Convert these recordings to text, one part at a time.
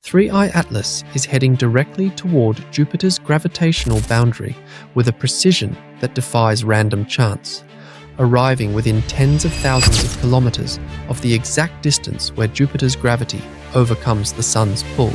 3I Atlas is heading directly toward Jupiter's gravitational boundary with a precision that defies random chance, arriving within tens of thousands of kilometers of the exact distance where Jupiter's gravity overcomes the Sun's pull.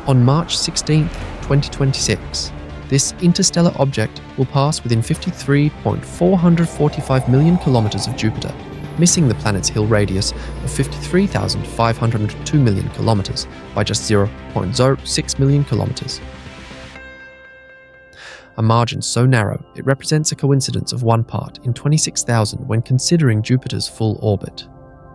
On March 16, 2026, this interstellar object will pass within 53.445 million kilometers of Jupiter, missing the planet's Hill radius of 53,502 million kilometers by just 0.06 million kilometers. A margin so narrow it represents a coincidence of 1 part in 26,000 when considering Jupiter's full orbit.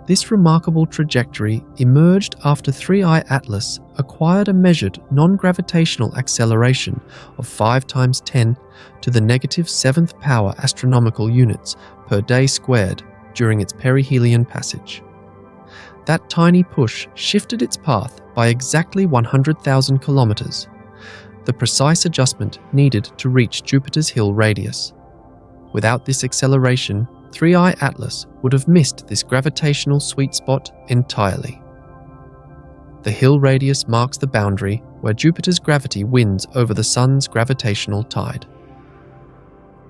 This remarkable trajectory emerged after 3I Atlas acquired a measured non-gravitational acceleration of 5 times 10 to the negative 7th power astronomical units per day squared during its perihelion passage. That tiny push shifted its path by exactly 100,000 kilometers, the precise adjustment needed to reach Jupiter's Hill radius. Without this acceleration, 3I Atlas would have missed this gravitational sweet spot entirely. The Hill radius marks the boundary where Jupiter's gravity wins over the Sun's gravitational tide.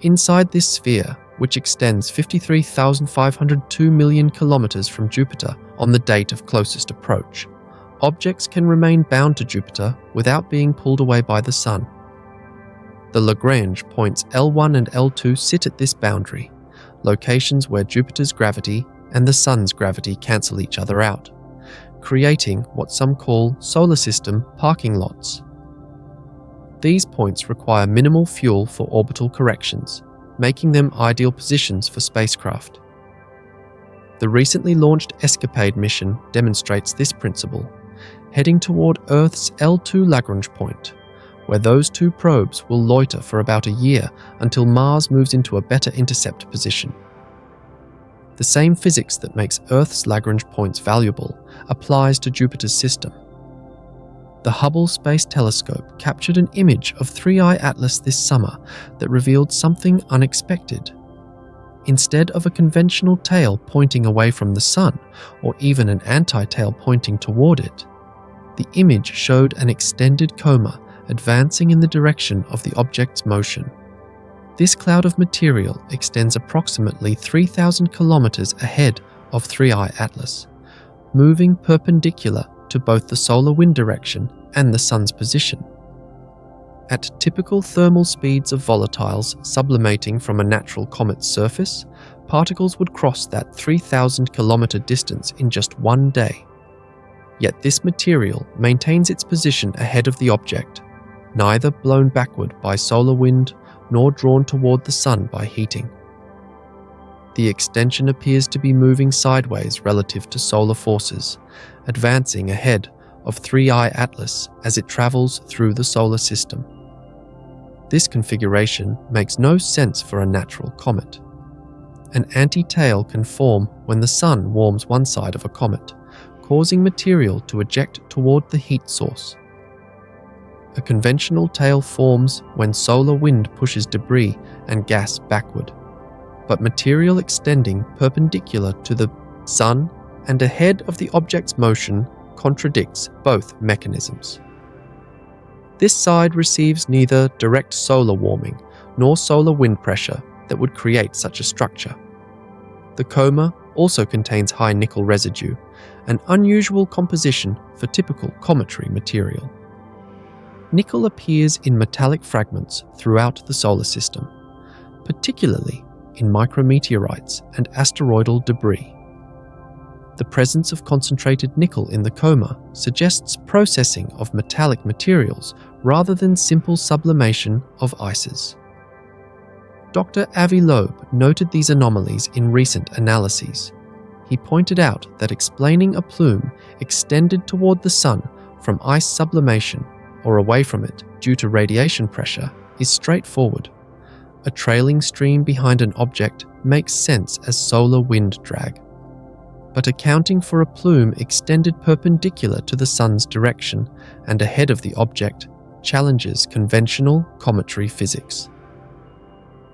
Inside this sphere, which extends 53,502 million kilometers from Jupiter on the date of closest approach, objects can remain bound to Jupiter without being pulled away by the Sun. The Lagrange points L1 and L2 sit at this boundary, locations where Jupiter's gravity and the Sun's gravity cancel each other out, creating what some call solar system parking lots. These points require minimal fuel for orbital corrections, making them ideal positions for spacecraft. The recently launched Escapade mission demonstrates this principle, heading toward Earth's L2 Lagrange point, where those 2 probes will loiter for about a year until Mars moves into a better intercept position. The same physics that makes Earth's Lagrange points valuable applies to Jupiter's system. The Hubble Space Telescope captured an image of 3I Atlas this summer that revealed something unexpected. Instead of a conventional tail pointing away from the Sun, or even an anti-tail pointing toward it, the image showed an extended coma advancing in the direction of the object's motion. This cloud of material extends approximately 3,000 kilometers ahead of 3I Atlas, moving perpendicular to both the solar wind direction and the Sun's position. At typical thermal speeds of volatiles sublimating from a natural comet's surface, particles would cross that 3,000 kilometer distance in just 1 day. Yet this material maintains its position ahead of the object, neither blown backward by solar wind nor drawn toward the Sun by heating. The extension appears to be moving sideways relative to solar forces, advancing ahead of 3I Atlas as it travels through the solar system. This configuration makes no sense for a natural comet. An anti-tail can form when the Sun warms one side of a comet, causing material to eject toward the heat source. A conventional tail forms when solar wind pushes debris and gas backward, but material extending perpendicular to the Sun and ahead of the object's motion contradicts both mechanisms. This side receives neither direct solar warming nor solar wind pressure that would create such a structure. The coma also contains high nickel residue, an unusual composition for typical cometary material. Nickel appears in metallic fragments throughout the solar system, particularly in micrometeorites and asteroidal debris. The presence of concentrated nickel in the coma suggests processing of metallic materials rather than simple sublimation of ices. Dr. Avi Loeb noted these anomalies in recent analyses. He pointed out that explaining a plume extended toward the Sun from ice sublimation or away from it due to radiation pressure is straightforward. A trailing stream behind an object makes sense as solar wind drag. But accounting for a plume extended perpendicular to the Sun's direction and ahead of the object challenges conventional cometary physics.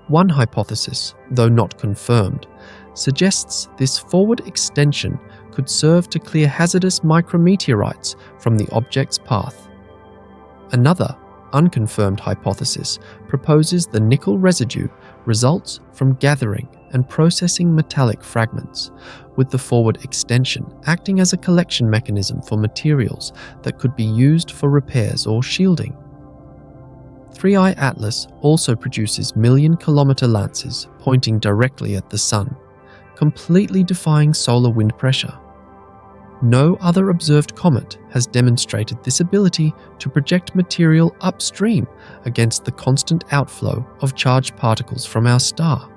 One hypothesis, though not confirmed, suggests this forward extension could serve to clear hazardous micrometeorites from the object's path. Another, unconfirmed hypothesis proposes the nickel residue results from gathering and processing metallic fragments, with the forward extension acting as a collection mechanism for materials that could be used for repairs or shielding. 3I Atlas also produces million-kilometer lances pointing directly at the Sun, completely defying solar wind pressure. No other observed comet has demonstrated this ability to project material upstream against the constant outflow of charged particles from our star.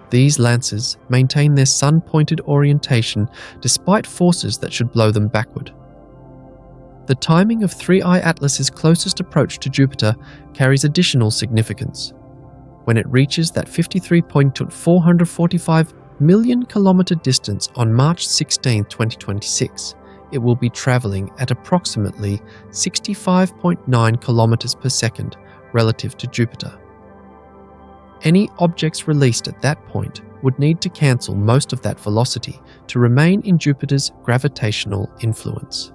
These lances maintain their sun-pointed orientation despite forces that should blow them backward. The timing of 3I Atlas's closest approach to Jupiter carries additional significance. When it reaches that 53.445 million-kilometer distance on March 16, 2026, it will be traveling at approximately 65.9 kilometers per second relative to Jupiter. Any objects released at that point would need to cancel most of that velocity to remain in Jupiter's gravitational influence.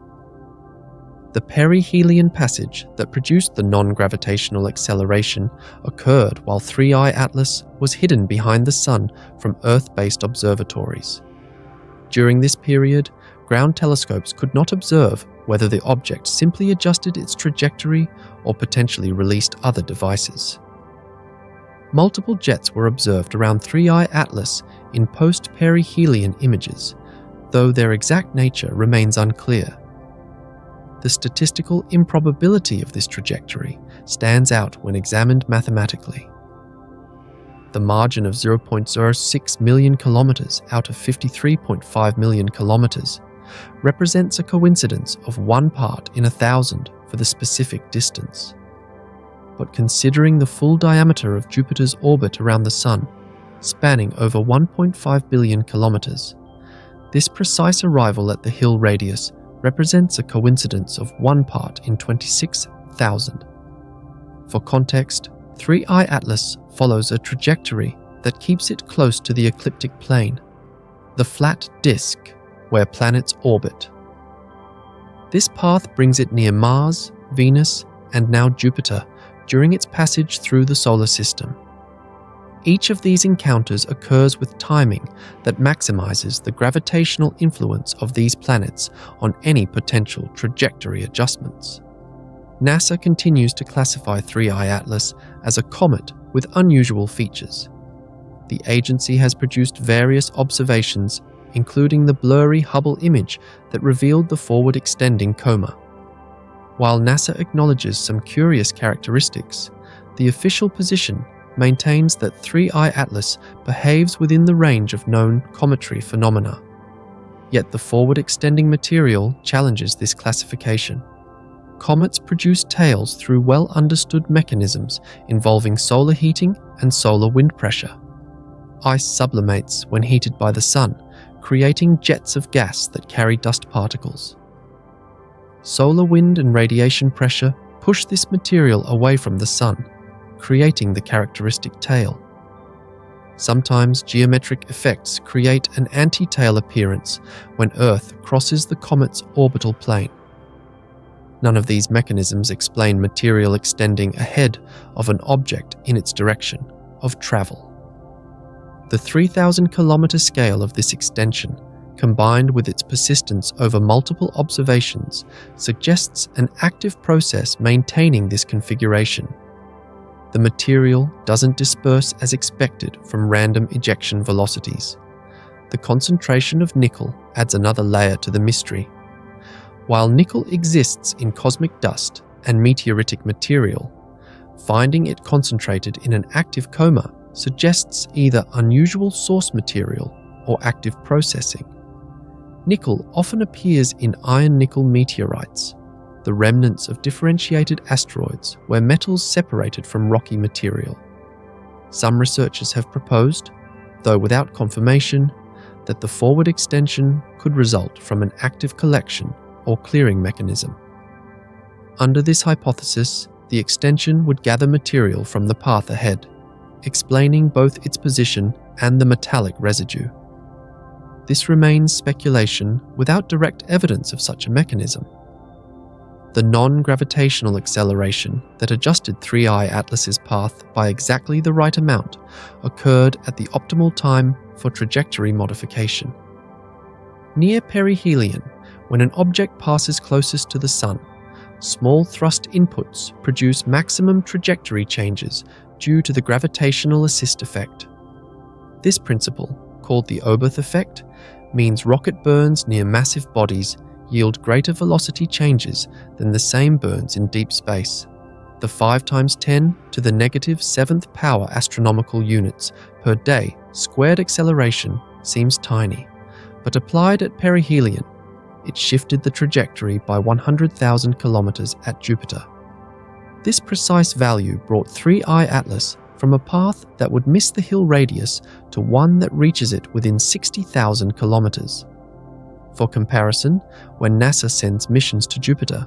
The perihelion passage that produced the non-gravitational acceleration occurred while 3I Atlas was hidden behind the Sun from Earth-based observatories. During this period, ground telescopes could not observe whether the object simply adjusted its trajectory or potentially released other devices. Multiple jets were observed around 3I Atlas in post-perihelion images, though their exact nature remains unclear. The statistical improbability of this trajectory stands out when examined mathematically. The margin of 0.06 million kilometers out of 53.5 million kilometers represents a coincidence of 1 part in 1,000 for the specific distance. But considering the full diameter of Jupiter's orbit around the Sun, spanning over 1.5 billion kilometers, this precise arrival at the Hill radius represents a coincidence of 1 part in 26,000. For context, 3I Atlas follows a trajectory that keeps it close to the ecliptic plane, the flat disk where planets orbit. This path brings it near Mars, Venus, and now Jupiter during its passage through the solar system. Each of these encounters occurs with timing that maximizes the gravitational influence of these planets on any potential trajectory adjustments. NASA continues to classify 3I Atlas as a comet with unusual features. The agency has produced various observations, including the blurry Hubble image that revealed the forward-extending coma. While NASA acknowledges some curious characteristics, the official position maintains that 3I Atlas behaves within the range of known cometary phenomena. Yet the forward-extending material challenges this classification. Comets produce tails through well-understood mechanisms involving solar heating and solar wind pressure. Ice sublimates when heated by the Sun, creating jets of gas that carry dust particles. Solar wind and radiation pressure push this material away from the Sun, creating the characteristic tail. Sometimes geometric effects create an anti-tail appearance when Earth crosses the comet's orbital plane. None of these mechanisms explain material extending ahead of an object in its direction of travel. The 3,000-kilometer scale of this extension, combined with its persistence over multiple observations, suggests an active process maintaining this configuration. The material doesn't disperse as expected from random ejection velocities. The concentration of nickel adds another layer to the mystery. While nickel exists in cosmic dust and meteoritic material, finding it concentrated in an active coma suggests either unusual source material or active processing. Nickel often appears in iron-nickel meteorites, the remnants of differentiated asteroids where metals separated from rocky material. Some researchers have proposed, though without confirmation, that the forward extension could result from an active collection or clearing mechanism. Under this hypothesis, the extension would gather material from the path ahead, explaining both its position and the metallic residue. This remains speculation without direct evidence of such a mechanism. The non-gravitational acceleration that adjusted 3I Atlas's path by exactly the right amount occurred at the optimal time for trajectory modification. Near perihelion, when an object passes closest to the Sun, small thrust inputs produce maximum trajectory changes due to the gravitational assist effect. This principle, called the Oberth effect, means rocket burns near massive bodies yield greater velocity changes than the same burns in deep space. The 5 × 10 to the -7th power astronomical units per day squared acceleration seems tiny, but applied at perihelion, it shifted the trajectory by 100,000 kilometers at Jupiter. This precise value brought 3I Atlas from a path that would miss the hill radius to one that reaches it within 60,000 kilometers. For comparison, when NASA sends missions to Jupiter,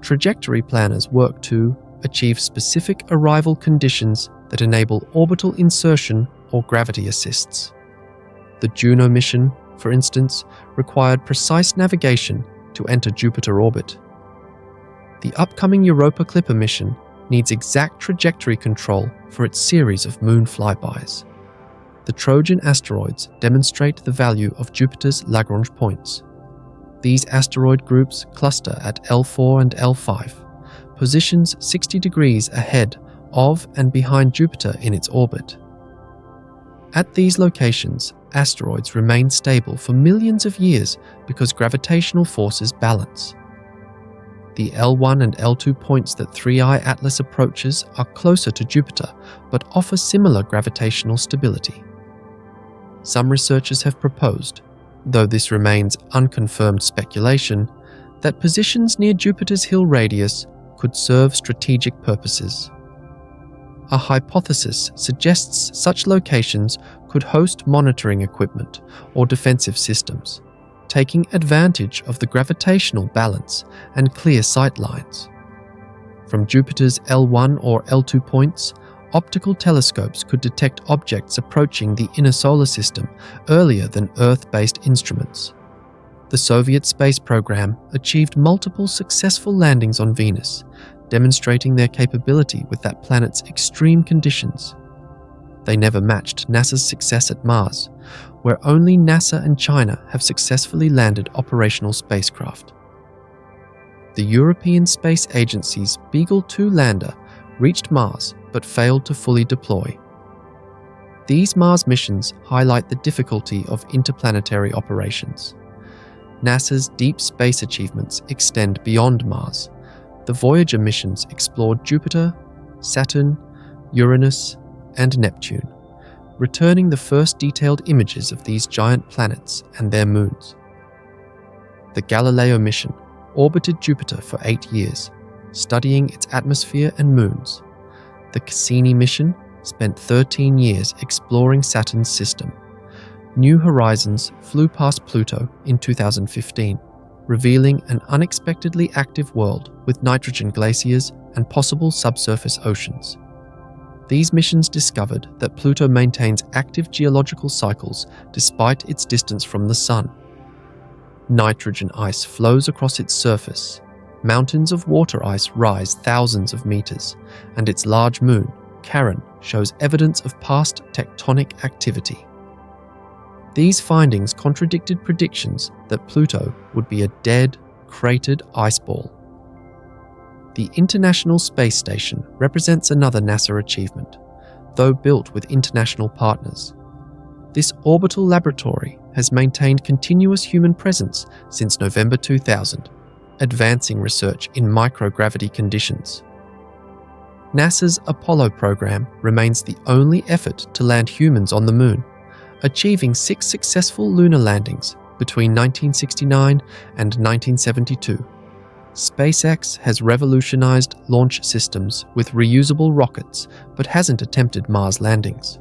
trajectory planners work to achieve specific arrival conditions that enable orbital insertion or gravity assists. The Juno mission, for instance, required precise navigation to enter Jupiter orbit. The upcoming Europa Clipper mission needs exact trajectory control for its series of moon flybys. The Trojan asteroids demonstrate the value of Jupiter's Lagrange points. These asteroid groups cluster at L4 and L5, positions 60 degrees ahead of and behind Jupiter in its orbit. At these locations, asteroids remain stable for millions of years because gravitational forces balance. The L1 and L2 points that 3I Atlas approaches are closer to Jupiter but offer similar gravitational stability. Some researchers have proposed, though this remains unconfirmed speculation, that positions near Jupiter's hill radius could serve strategic purposes. A hypothesis suggests such locations could host monitoring equipment or defensive systems, taking advantage of the gravitational balance and clear sight lines. From Jupiter's L1 or L2 points, optical telescopes could detect objects approaching the inner solar system earlier than Earth-based instruments. The Soviet space program achieved multiple successful landings on Venus, demonstrating their capability with that planet's extreme conditions. They never matched NASA's success at Mars, where only NASA and China have successfully landed operational spacecraft. The European Space Agency's Beagle 2 lander reached Mars but failed to fully deploy. These Mars missions highlight the difficulty of interplanetary operations. NASA's deep space achievements extend beyond Mars. The Voyager missions explored Jupiter, Saturn, Uranus, and Neptune, returning the first detailed images of these giant planets and their moons. The Galileo mission orbited Jupiter for 8 years, studying its atmosphere and moons. The Cassini mission spent 13 years exploring Saturn's system. New Horizons flew past Pluto in 2015, revealing an unexpectedly active world with nitrogen glaciers and possible subsurface oceans. These missions discovered that Pluto maintains active geological cycles despite its distance from the Sun. Nitrogen ice flows across its surface. Mountains of water ice rise thousands of meters, and its large moon, Charon, shows evidence of past tectonic activity. These findings contradicted predictions that Pluto would be a dead, cratered ice ball. The International Space Station represents another NASA achievement, though built with international partners. This orbital laboratory has maintained continuous human presence since November 2000, advancing research in microgravity conditions. NASA's Apollo program remains the only effort to land humans on the Moon, achieving 6 successful lunar landings between 1969 and 1972. SpaceX has revolutionized launch systems with reusable rockets but hasn't attempted Mars landings.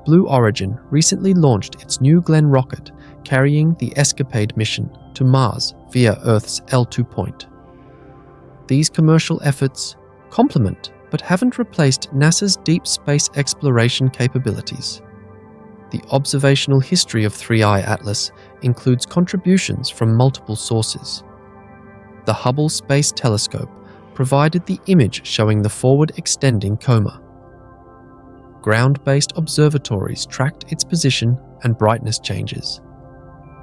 Blue Origin recently launched its New Glenn rocket carrying the Escapade mission to Mars via Earth's L2 point. These commercial efforts complement but haven't replaced NASA's deep space exploration capabilities. The observational history of 3I Atlas includes contributions from multiple sources. The Hubble Space Telescope provided the image showing the forward extending coma. Ground-based observatories tracked its position and brightness changes.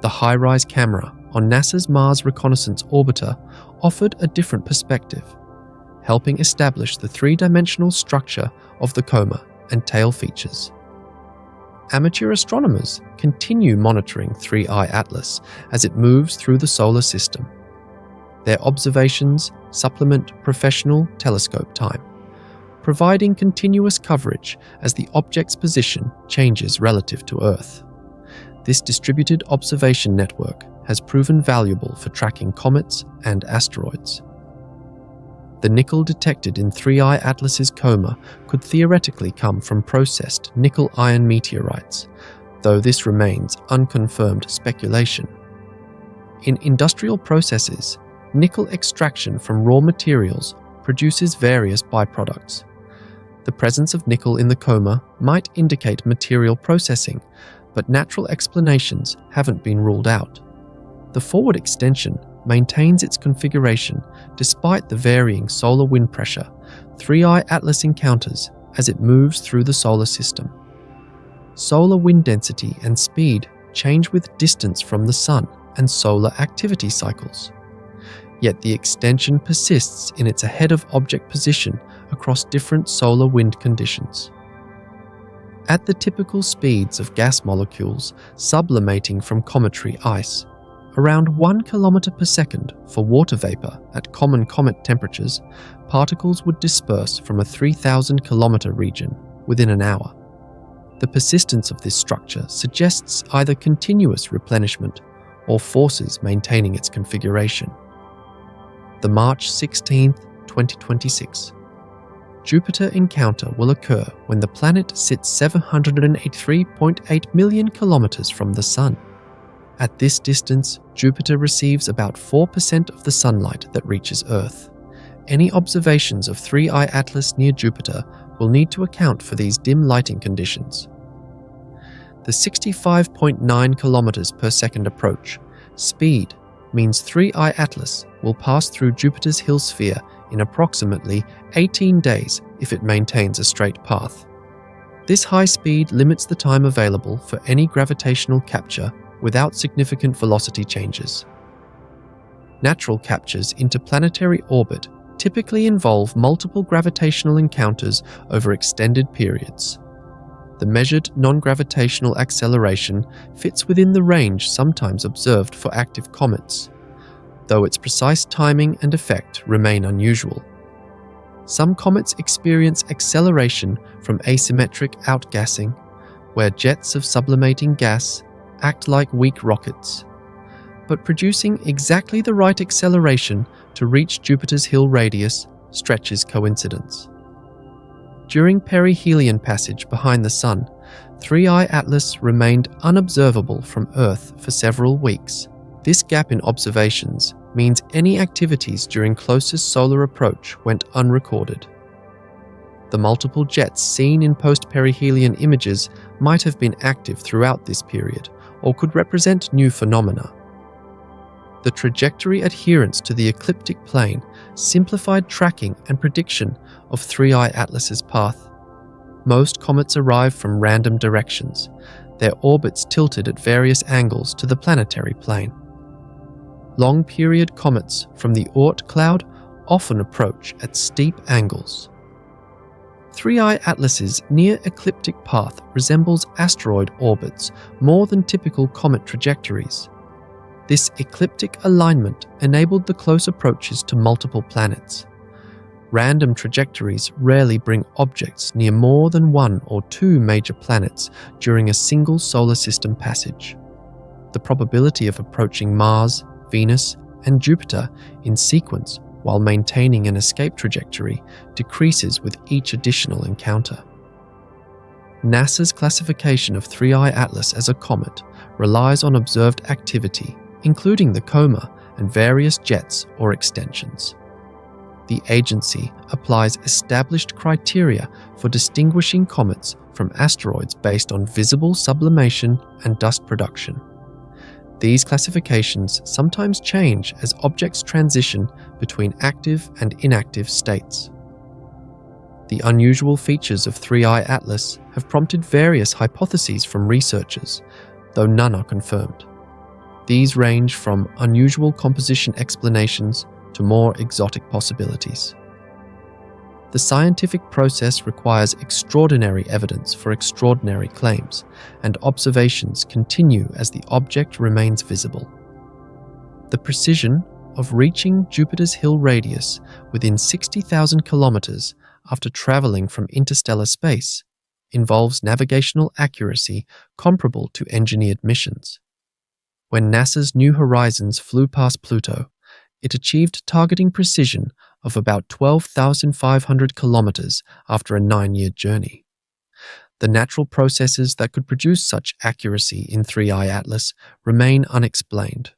The HiRISE camera on NASA's Mars Reconnaissance Orbiter offered a different perspective, helping establish the three-dimensional structure of the coma and tail features. Amateur astronomers continue monitoring 3I Atlas as it moves through the solar system. Their observations supplement professional telescope time, providing continuous coverage as the object's position changes relative to Earth. This distributed observation network has proven valuable for tracking comets and asteroids. The nickel detected in 3I Atlas's coma could theoretically come from processed nickel-iron meteorites, though this remains unconfirmed speculation. In industrial processes, nickel extraction from raw materials produces various byproducts. The presence of nickel in the coma might indicate material processing, but natural explanations haven't been ruled out. The forward extension maintains its configuration despite the varying solar wind pressure 3I Atlas encounters as it moves through the solar system. Solar wind density and speed change with distance from the Sun and solar activity cycles. Yet the extension persists in its ahead-of-object position across different solar wind conditions. At the typical speeds of gas molecules sublimating from cometary ice, around 1 km per second for water vapor at common comet temperatures, particles would disperse from a 3,000 km region within an hour. The persistence of this structure suggests either continuous replenishment or forces maintaining its configuration. The March 16, 2026 Jupiter encounter will occur when the planet sits 783.8 million kilometers from the Sun. At this distance, Jupiter receives about 4% of the sunlight that reaches Earth. Any observations of 3I Atlas near Jupiter will need to account for these dim lighting conditions. The 65.9 kilometers per second approach speed means 3I Atlas will pass through Jupiter's Hill sphere in approximately 18 days if it maintains a straight path. This high speed limits the time available for any gravitational capture without significant velocity changes. Natural captures into planetary orbit typically involve multiple gravitational encounters over extended periods. The measured non-gravitational acceleration fits within the range sometimes observed for active comets, though its precise timing and effect remain unusual. Some comets experience acceleration from asymmetric outgassing, where jets of sublimating gas act like weak rockets, but producing exactly the right acceleration to reach Jupiter's Hill radius stretches coincidence. During perihelion passage behind the Sun, 3I Atlas remained unobservable from Earth for several weeks. This gap in observations means any activities during closest solar approach went unrecorded. The multiple jets seen in post-perihelion images might have been active throughout this period, or could represent new phenomena. The trajectory adherence to the ecliptic plane simplified tracking and prediction of 3I Atlas's path. Most comets arrive from random directions, their orbits tilted at various angles to the planetary plane. Long-period comets from the Oort cloud often approach at steep angles. 3I Atlas's near-ecliptic path resembles asteroid orbits more than typical comet trajectories. This ecliptic alignment enabled the close approaches to multiple planets. Random trajectories rarely bring objects near more than one or two major planets during a single solar system passage. The probability of approaching Mars, Venus, and Jupiter in sequence while maintaining an escape trajectory decreases with each additional encounter. NASA's classification of 3I Atlas as a comet relies on observed activity, including the coma and various jets or extensions. The agency applies established criteria for distinguishing comets from asteroids based on visible sublimation and dust production. These classifications sometimes change as objects transition between active and inactive states. The unusual features of 3I Atlas have prompted various hypotheses from researchers, though none are confirmed. These range from unusual composition explanations to more exotic possibilities. The scientific process requires extraordinary evidence for extraordinary claims, and observations continue as the object remains visible. The precision of reaching Jupiter's Hill radius within 60,000 kilometers after traveling from interstellar space involves navigational accuracy comparable to engineered missions. When NASA's New Horizons flew past Pluto, it achieved targeting precision of about 12,500 kilometers after a 9-year journey. The natural processes that could produce such accuracy in 3I Atlas remain unexplained.